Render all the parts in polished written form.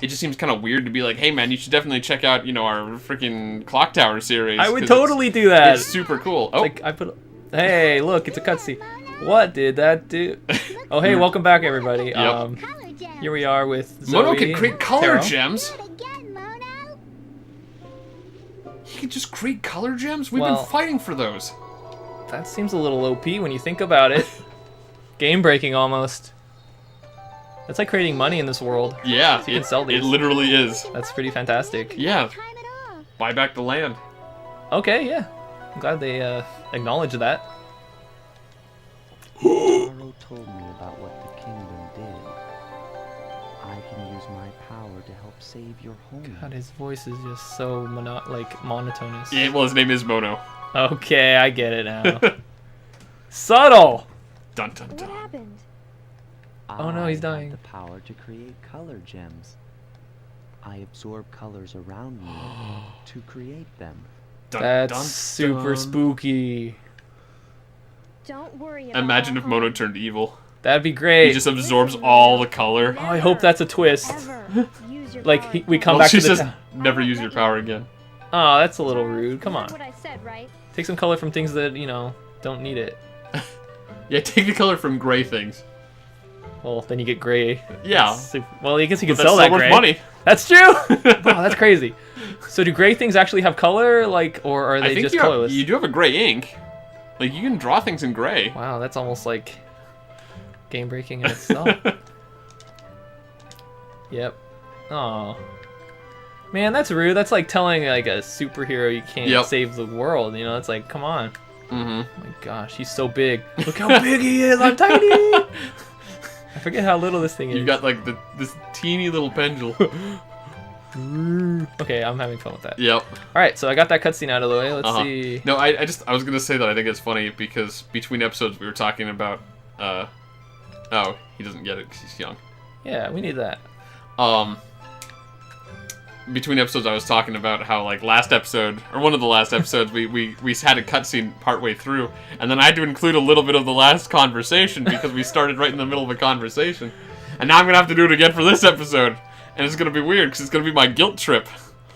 it just seems kind of weird to be like, hey man, you should definitely check out, you know, our freaking Clock Tower series. I would totally do that. It's super cool. Oh, like hey, look, it's a cutscene. What did that do? Oh, hey, welcome back, everybody. Yep. Here we are with Zoe. Mono can create color Taro. gems. He can just create color gems? We've been fighting for those. That seems a little OP when you think about it. Game breaking almost. That's like creating money in this world. Yeah, so you can sell these. It literally is. That's pretty fantastic. Yeah. Buy back the land. Okay, yeah. I'm glad they acknowledged that. Taro told me about what the kingdom did. I can use my power to help save your home. God, his voice is just so monotonous. Yeah, well, his name is Mono. Okay, I get it now. Subtle! Dun dun dun. What happened? Oh no, he's dying. I have the power to create color gems. I absorb colors around me to create them. Dun, That's dun, super dun. spooky. Don't worry about Imagine our if Mono home. turned evil. That'd be great. He just absorbs all the color. Oh, I hope that's a twist. Ever use your Like, power. we come Well, back she to the says, town. never use your power again. Oh, that's a little rude. Come You on. heard what I said, right? Take some color from things that, you know, don't need it. Yeah, take the color from gray things. Well, then you get gray. Yeah. Well, I guess you can But sell that's that so gray. much money. That's true! Wow, that's crazy. So do gray things actually have color, like, or are I they think just you, colorless? you do have a gray ink. Like, you can draw things in gray. Wow, that's almost like game breaking in itself. Yep. Oh. Man, that's rude. That's like telling like a superhero you can't save the world. You know, it's like, come on. Mm-hmm. Oh my gosh, he's so big. Look how big he is. I'm tiny. I forget how little this thing is. You've got like this teeny little pendule. Okay, I'm having fun with that. Yep. All right, so I got that cutscene out of the way. Let's see. No, I was gonna say that I think it's funny because between episodes we were talking about. Oh, he doesn't get it because he's young. Yeah, we need that. Between episodes, I was talking about how, like, last episode, or one of the last episodes, we had a cutscene partway through, and then I had to include a little bit of the last conversation because we started right in the middle of a conversation. And now I'm going to have to do it again for this episode. And it's going to be weird because it's going to be my guilt trip.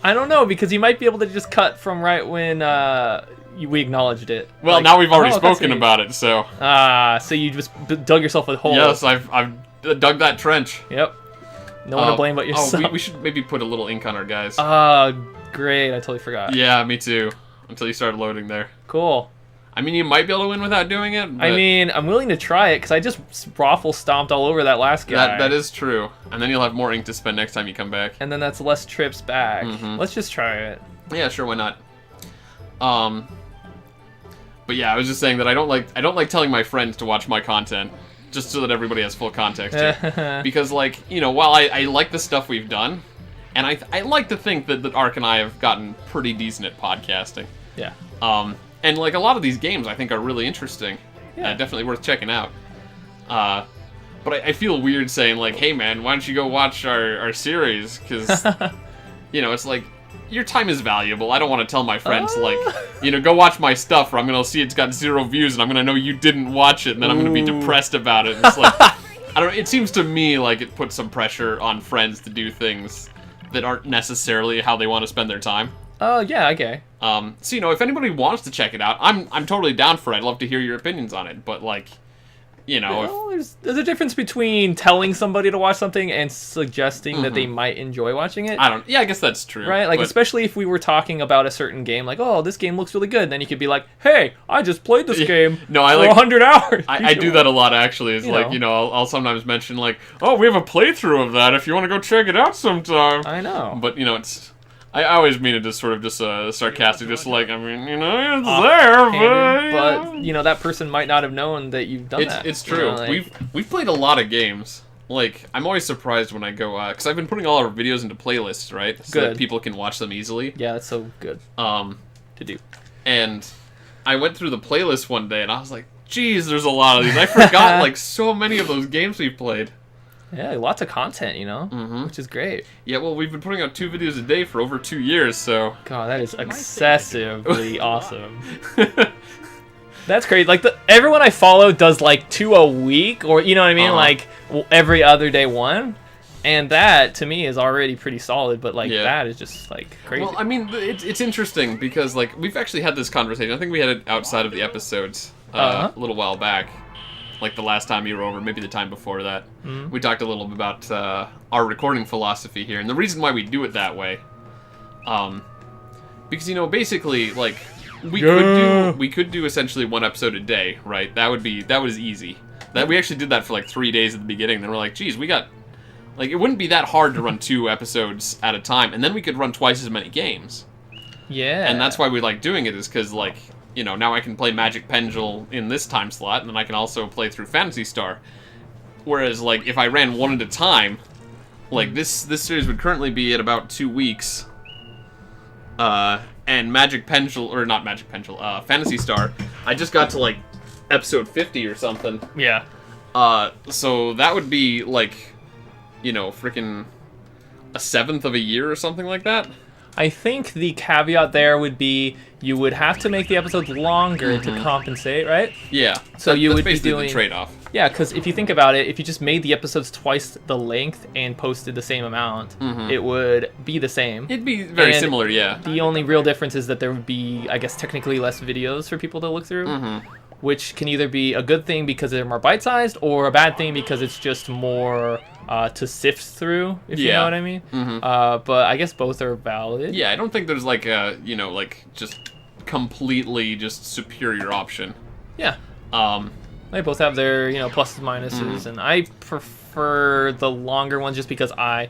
I don't know, because you might be able to just cut from right when we acknowledged it. Well, like, now we've already oh, spoken cutscene. about it, so... So you just dug yourself a hole. Yes, I've dug that trench. Yep. No one to blame but yourself. Oh, we should maybe put a little ink on our guys. Great. I totally forgot. Yeah, me too. Until you started loading there. Cool. I mean, you might be able to win without doing it. But I mean, I'm willing to try it, because I just raffle stomped all over that last guy. that is true. And then you'll have more ink to spend next time you come back. And then that's less trips back. Mhm. Let's just try it. Yeah, sure, why not? But yeah, I was just saying that I don't like telling my friends to watch my content, just so that everybody has full context here. Because, like, you know, while I like the stuff we've done, and I like to think that Ark and I have gotten pretty decent at podcasting. Yeah. And, like, a lot of these games I think are really interesting. Yeah. Definitely worth checking out. But I feel weird saying, like, hey, man, why don't you go watch our series? Because, you know, it's like, your time is valuable. I don't want to tell my friends, like, you know, go watch my stuff, or I'm going to see it's got 0 views, and I'm going to know you didn't watch it, and then I'm going to be depressed about it. And it's like, I don't know, it seems to me like it puts some pressure on friends to do things that aren't necessarily how they want to spend their time. Oh, yeah, okay. So, you know, if anybody wants to check it out, I'm totally down for it. I'd love to hear your opinions on it, but, like, you know, Well, there's a difference between telling somebody to watch something and suggesting that they might enjoy watching it. yeah, I guess that's true. Right? Like, but- especially if we were talking about a certain game, like, oh, this game looks really good. Then you could be like, hey, I just played this game No, I for like 100 hours. I do that a lot, actually. It's You like, know. you know, I'll sometimes mention, like, oh, we have a playthrough of that if you want to go check it out sometime. I know. But, you know, I always mean it as sort of just sarcastic, just like, I mean, you know, it's there, But, you know, that person might not have known that you've done that. It's you true. know, like- We've played a lot of games. Like, I'm always surprised when I go, because I've been putting all our videos into playlists, right? So that Good. people can watch them easily. Yeah, that's so good to do. And I went through the playlist one day, and I was like, geez, there's a lot of these. I forgot, like, so many of those games we've played. Yeah, lots of content, you know, which is great. Yeah, well, we've been putting out 2 videos a day for over 2 years, so... God, that is excessively awesome. That's great. Like, everyone I follow does, like, 2 a week, or, you know what I mean? Like, every other day one. And that, to me, is already pretty solid, but, like, Yeah. that is just, like, crazy. Well, I mean, it's interesting because, like, we've actually had this conversation. I think we had it outside of the episodes a little while back. Like, the last time you were over, maybe the time before that. Mm-hmm. We talked a little bit about our recording philosophy here. And the reason why we do it that way, because, you know, basically, like, we could do essentially one episode a day, right? That was easy. That we actually did that for, like, 3 days at the beginning. Then we're like, geez, we got... Like, it wouldn't be that hard to run 2 episodes at a time, and then we could run twice as many games. Yeah. And that's why we like doing it, is because, like, you know, now I can play Magic Pengel in this time slot, and then I can also play through Phantasy Star. Whereas, like, if I ran one at a time, like, this series would currently be at about 2 weeks. And Magic Pengel, or not Magic Pengel, Phantasy Star, I just got to, like, episode 50 or something. Yeah. So that would be, like... you know, freaking a 1/7 of a year or something like that. I think the caveat there would be you would have to make the episodes longer to compensate, right? Yeah. So you that's would be basically doing the trade-off. Yeah, because if you think about it, if you just made the episodes twice the length and posted the same amount, it would be the same. It'd be very And similar, yeah. The only real difference is that there would be, I guess, technically less videos for people to look through, which can either be a good thing because they're more bite-sized or a bad thing because it's just more to sift through, if you know what I mean. But I guess both are valid. Yeah, I don't think there's like a, you know, like just completely just superior option. Yeah. They both have their, you know, pluses, minuses, and I prefer the longer ones just because I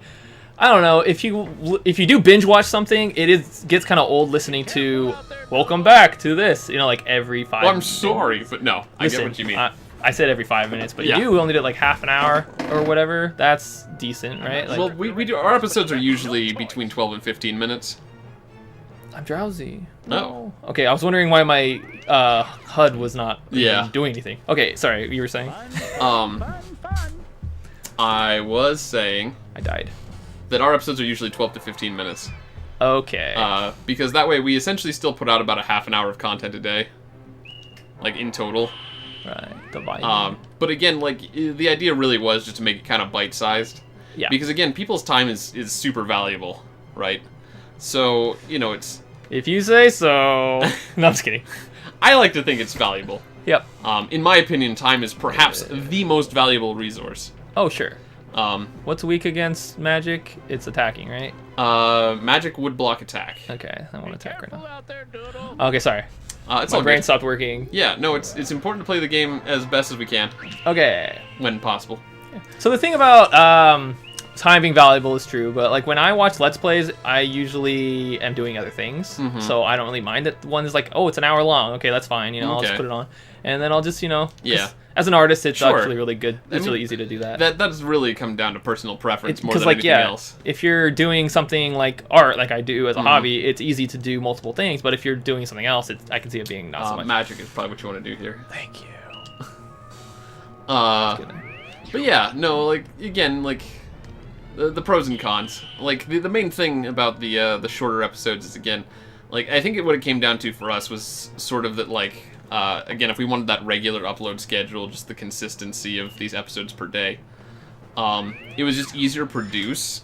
don't know, if you do binge watch something, gets kind of old listening to "Welcome back to this," you know, like every 5 Well, I'm minutes. sorry, but no, I get what you mean. I said every 5 minutes, but Yeah. you only did like half an hour or whatever. That's decent, right? Like, Well, we do, our episodes are usually between 12 and 15 minutes. I'm drowsy. No. Okay, I was wondering why my HUD was not Yeah. doing anything. Okay, sorry, you were saying? I was saying I died. that our episodes are usually 12 to 15 minutes. Okay. Because that way we essentially still put out about a half an hour of content a day. Like, in total. Right, dividing. But again, like, the idea really was just to make it kind of bite-sized. Yeah. Because again, people's time is super valuable, right? So, you know, it's... If you say so. No, I'm just kidding. I like to think it's valuable. Yep. In my opinion, time is perhaps the most valuable resource. Oh, sure. What's weak against magic? It's attacking, right? Magic would block attack. Okay, I want to attack right now. Okay, sorry. It's My all brain good. stopped working. Yeah, no, it's important to play the game as best as we can, Okay. when possible. So the thing about time being valuable is true, but like when I watch Let's Plays, I usually am doing other things, so I don't really mind that one is like, oh, it's an hour long. Okay, that's fine. You know, I'll just Okay. put it on, and then I'll just, you know, Yeah. as an artist, it's Sure. actually really good. It's I mean, really easy to do that. That does really come down to personal preference more than like, anything yeah, else. if you're doing something like art, like I do as a hobby, it's easy to do multiple things. But if you're doing something else, I can see it being not so much. Magic is probably what you want to do here. Thank you. But yeah, no, like, again, like, the pros and cons. Like, the main thing about the shorter episodes is, again, like, I think what it came down to for us was sort of that, like, again, if we wanted that regular upload schedule, just the consistency of these episodes per day, it was just easier to produce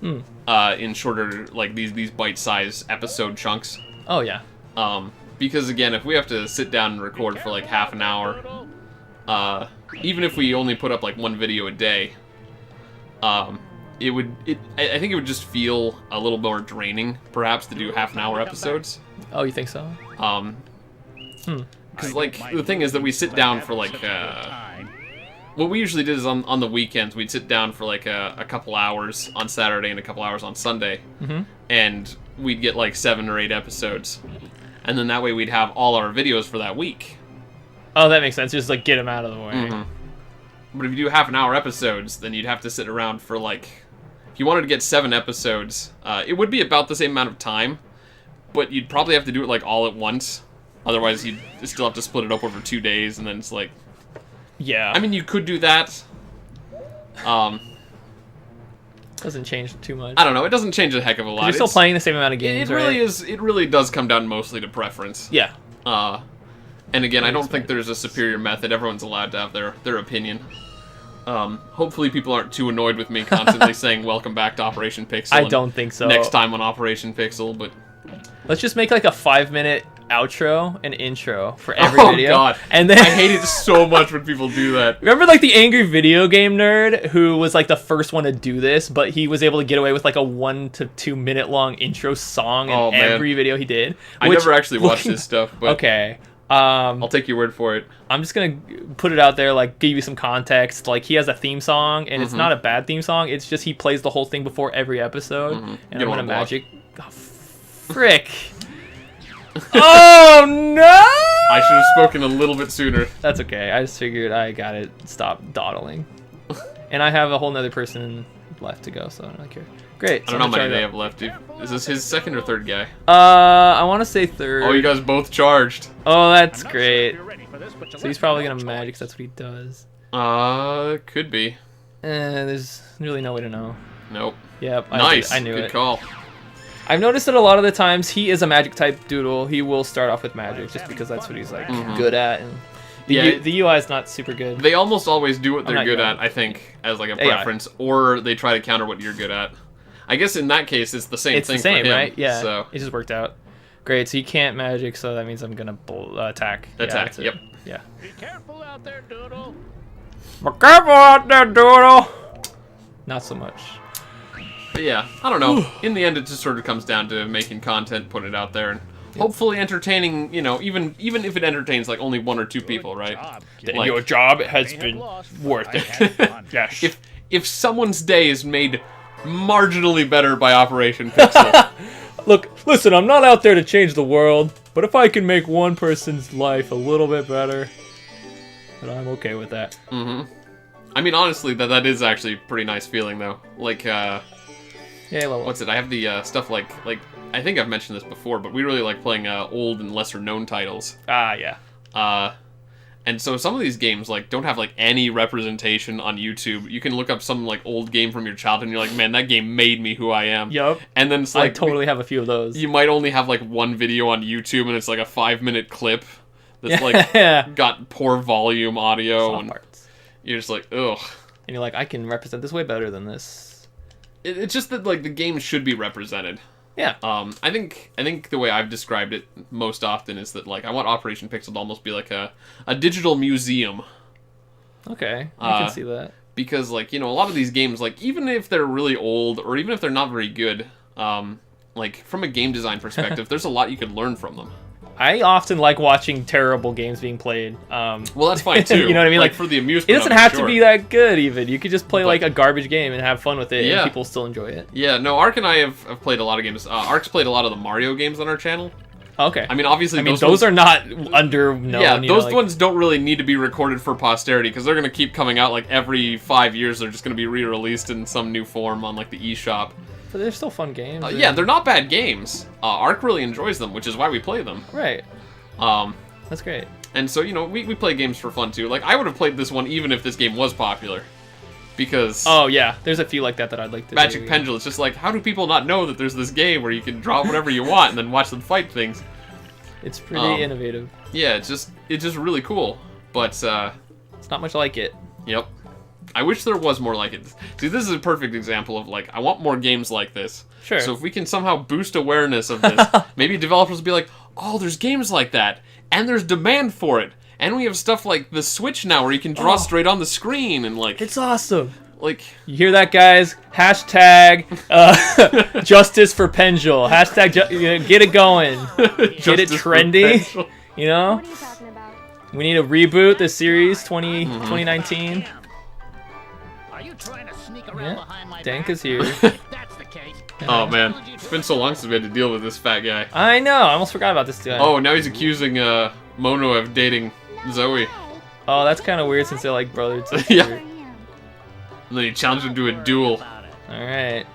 in shorter, like, these bite-sized episode chunks. Oh yeah. Because, again, if we have to sit down and record for, like, half an hour, even if we only put up, like, one video a day, I think it would just feel a little more draining, perhaps, to do half-an-hour episodes. Oh, you think so? Because, like, the thing is that we sit down for, like, what we usually did is on the weekends, we'd sit down for, like, a couple hours on Saturday and a couple hours on Sunday, and we'd get, like, 7 or 8 episodes. And then that way we'd have all our videos for that week. Oh, that makes sense. Just like get them out of the way. But if you do half-an-hour episodes, then you'd have to sit around for, like... If you wanted to get 7 episodes, it would be about the same amount of time, but you'd probably have to do it, like, all at once. Otherwise, you'd still have to split it up over 2 days, and then it's like... Yeah. I mean, you could do that. Doesn't change too much. I don't know. It doesn't change a heck of a lot. You're still playing the same amount of games, It really right? is. It really does come down mostly to preference. Yeah. And again, I don't think there's a superior method. Everyone's allowed to have their opinion. Hopefully people aren't too annoyed with me constantly saying welcome back to Operation Pixel. I and don't think so. Next time on Operation Pixel, but... Let's just make like a 5-minute outro and intro for every video. Oh god, and then I hate it so much when people do that. Remember like the angry video game nerd who was like the first one to do this, but he was able to get away with like a 1 to 2 minute long intro song in every video he did. I never actually watched his stuff, but okay. I'll take your word for it. I'm just gonna put it out there, like give you some context. Like he has a theme song, and it's not a bad theme song. It's just he plays the whole thing before every episode, and I'm gonna magic. Oh, frick! Oh no! I should have spoken a little bit sooner. That's okay. I just figured I gotta stop dawdling, and I have a whole nother person left to go, so I don't really care. Great. I don't know how many they have left. Is this his second or third guy? I want to say third. Oh, you guys both charged. Oh, that's great. So he's probably gonna magic. 'Cause that's what he does. Could be. There's really no way to know. Nope. Yep. Nice. I knew Good it. call. I've noticed that a lot of the times he is a magic type doodle. He will start off with magic just because that's what he's like good at. And the UI is not super good. They almost always do what they're good young. at, I think, as like a preference, or they try to counter what you're good at. I guess in that case, it's the same It's thing the same, for him. right? Yeah. So. It just worked out. Great. So he can't magic, so that means I'm gonna attack. Attack. Yeah, Yep. Yeah. Be careful out there, Doodle. Be careful out there, doodle. Not so much. But yeah, I don't know. In the end, it just sort of comes down to making content, putting it out there, and hopefully entertaining. You know, even if it entertains like only 1 or 2 people, right? Then Like- your job has been worth it. Yes. If someone's day is made marginally better by Operation Pixel, Look, listen, I'm not out there to change the world, but if I can make one person's life a little bit better, then I'm okay with that. I mean, honestly, that is actually a pretty nice feeling, though. Like, Yeah, level. what's it? I have the stuff like I think I've mentioned this before, but we really like playing old and lesser known titles. Yeah. And so some of these games like don't have like any representation on YouTube. You can look up some like old game from your childhood and you're like, man, that game made me who I am. Yup. And then it's I like totally have a few of those. you might only have like one video on YouTube and it's like a 5-minute clip that's like Yeah. got poor volume audio Soft and parts. you're just like, ugh. And you're like, I can represent this way better than this. It's just that like the game should be represented. Yeah. I think the way I've described it most often is that like I want Operation Pixel to almost be like a digital museum. Okay. I can see that. Because like, you know, a lot of these games, like even if they're really old or even if they're not very good, like from a game design perspective, there's a lot you can learn from them. I often like watching terrible games being played. Well, that's fine too. You know what I mean? Like Like, for the amusement. it doesn't of it, have sure. to be that good even. You could just play But- like a garbage game and have fun with it Yeah. and people still enjoy it. Yeah, no, Ark and I have played a lot of games. Ark's played a lot of the Mario games on our channel. Okay. I mean, obviously, those ones, are not under known. yeah, you know, those like- ones don't really need to be recorded for posterity because they're gonna keep coming out like every 5 years. They're just gonna be re-released in some new form on like the eShop. But they're still fun games. Yeah, they're not bad games. Ark really enjoys them, which is why we play them. Right. That's great. And so, you know, we play games for fun too. Like, I would have played this one even if this game was popular. Because Oh yeah, there's a few like that I'd like to Magic do. Pendulum, it's just like, how do people not know that there's this game where you can draw whatever you want and then watch them fight things? It's pretty innovative. Yeah, it's just really cool. But, It's not much like it. yep. I wish there was more like it. See, this is a perfect example of, like, I want more games like this. Sure. So if we can somehow boost awareness of this, maybe developers will be like, oh, there's games like that, and there's demand for it. And we have stuff like the Switch now where you can draw straight on the screen and, like... It's awesome. Like... You hear that, guys? Hashtag justice for Pengel. Hashtag get it going. Get it Justice for trendy. Pengel. You know? What are you talking about? We need to reboot the series 2019. Are you trying to sneak around Yeah. behind my Dank back? is here. If that's the case. Oh, man. It's been so long since we had to deal with this fat guy. I know. I almost forgot about this guy. Oh, now he's accusing Mono of dating Zoe. Oh, that's kind of weird since they're like brother and sister. Yeah. And then he challenged him to a duel. All right.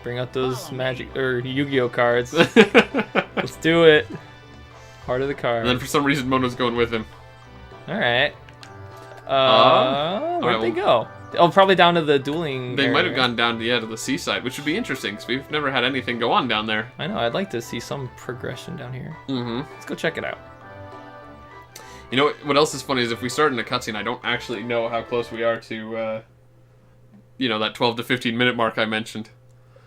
Bring out those magic or Yu-Gi-Oh cards. Let's do it. Heart of the card. And then for some reason, Mono's going with him. All right. Where'd Alright, they go? Oh, probably down to the dueling. They area. might have gone down to the seaside, which would be interesting because we've never had anything go on down there. I know. I'd like to see some progression down here. Mm-hmm. Let's go check it out. You know what else is funny is if we start in a cutscene, I don't actually know how close we are to that 12 to 15 minute mark I mentioned.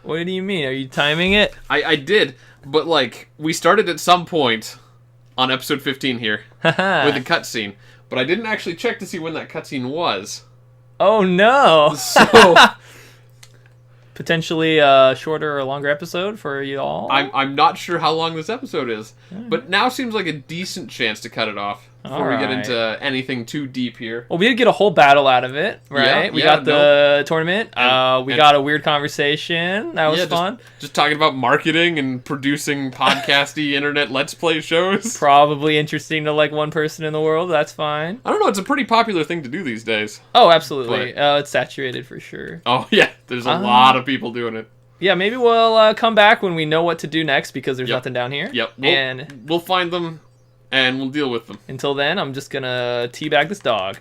What do you mean? Are you timing it? I did, but like we started at some point on episode 15 here with a cutscene, but I didn't actually check to see when that cutscene was. Oh no! So potentially a shorter or longer episode for you all. I'm not sure how long this episode is, but now seems like a decent chance to cut it off before we get Alright. into anything too deep here. Well, we did get a whole battle out of it, right? Yeah, we yeah, got the tournament. We and- got a weird conversation. That was Yeah, fun. Just talking about marketing and producing podcasty internet Let's Play shows. Probably interesting to like one person in the world. That's fine. I don't know, it's a pretty popular thing to do these days. Oh, absolutely. It's saturated for sure. Oh yeah, there's a lot of people doing it. Yeah, maybe we'll come back when we know what to do next because there's Yep. nothing down here. Yep, And we'll find them and we'll deal with them. until then, I'm just gonna teabag this dog.